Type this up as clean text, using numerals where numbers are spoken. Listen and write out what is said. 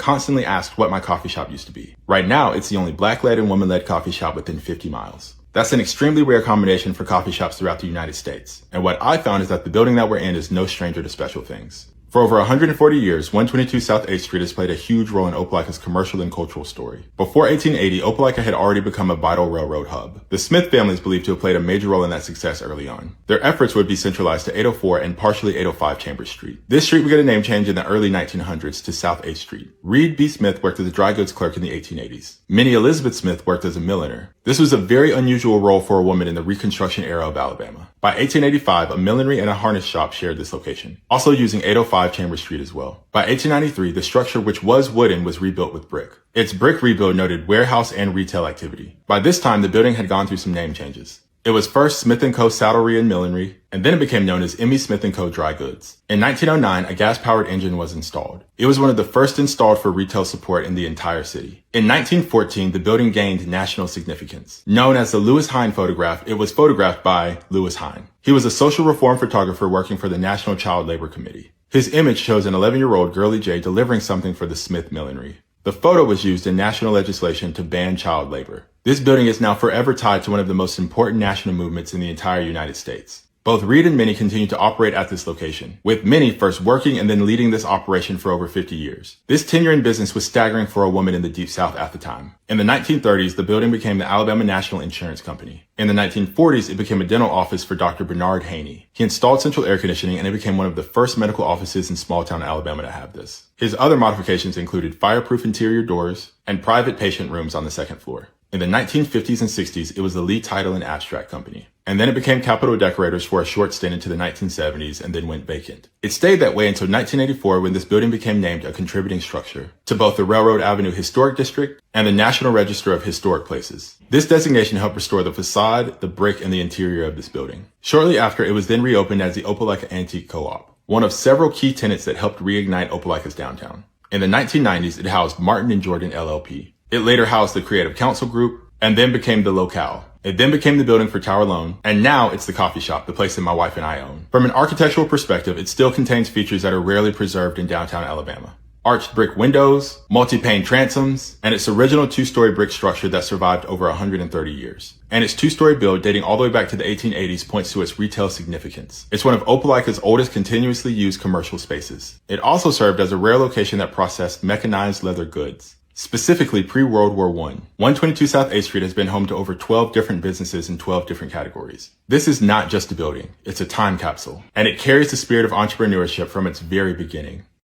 constantly asked what my coffee shop used to be. Right now, it's the only black-led and woman-led coffee shop within 50 miles. That's an extremely rare combination for coffee shops throughout the United States. And what I found is that the building that we're in is no stranger to special things. For over 140 years, 122 South 8th Street has played a huge role in Opelika's commercial and cultural story. Before 1880, Opelika had already become a vital railroad hub. The Smith family is believed to have played a major role in that success early on. Their efforts would be centralized to 804 and partially 805 Chambers Street. This street would get a name change in the early 1900s to South 8th Street. Reed B. Smith worked as a dry goods clerk in the 1880s. Minnie Elizabeth Smith worked as a milliner. This was a very unusual role for a woman in the Reconstruction era of Alabama. By 1885, a millinery and a harness shop shared this location, also using 805 Chambers Street as well. By 1893, the structure, which was wooden, was rebuilt with brick. Its brick rebuild noted warehouse and retail activity. By this time, the building had gone through some name changes. It was first Smith & Co. Saddlery and Millinery, and then it became known as Emmy Smith & Co. Dry Goods. In 1909, a gas-powered engine was installed. It was one of the first installed for retail support in the entire city. In 1914, the building gained national significance. Known as the Lewis Hine photograph, it was photographed by Lewis Hine. He was a social reform photographer working for the National Child Labor Committee. His image shows an 11-year-old Girlie J delivering something for the Smith Millinery. The photo was used in national legislation to ban child labor. This building is now forever tied to one of the most important national movements in the entire United States. Both Reed and Minnie continue to operate at this location, with Minnie first working and then leading this operation for over 50 years. This tenure in business was staggering for a woman in the Deep South at the time. In the 1930s, the building became the Alabama National Insurance Company. In the 1940s, it became a dental office for Dr. Bernard Haney. He installed central air conditioning, and it became one of the first medical offices in small-town Alabama to have this. His other modifications included fireproof interior doors and private patient rooms on the second floor. In the 1950s and 60s, it was the Lee Title and Abstract Company. And then it became Capitol Decorators for a short stint into the 1970s and then went vacant. It stayed that way until 1984 when this building became named a contributing structure to both the Railroad Avenue Historic District and the National Register of Historic Places. This designation helped restore the facade, the brick, and the interior of this building. Shortly after, it was then reopened as the Opelika Antique Co-op, one of several key tenants that helped reignite Opelika's downtown. In the 1990s, it housed Martin and Jordan LLP. It later housed the Creative Council Group, and then became the Locale. It then became the building for Tower Loan, and now it's the coffee shop, the place that my wife and I own. From an architectural perspective, it still contains features that are rarely preserved in downtown Alabama. Arched brick windows, multi-pane transoms, and its original two-story brick structure that survived over 130 years. And its two-story build dating all the way back to the 1880s points to its retail significance. It's one of Opelika's oldest continuously used commercial spaces. It also served as a rare location that processed mechanized leather goods. Specifically pre-World War I, 122 South 8th Street has been home to over 12 different businesses in 12 different categories. This is not just a building, it's a time capsule, and it carries the spirit of entrepreneurship from its very beginning.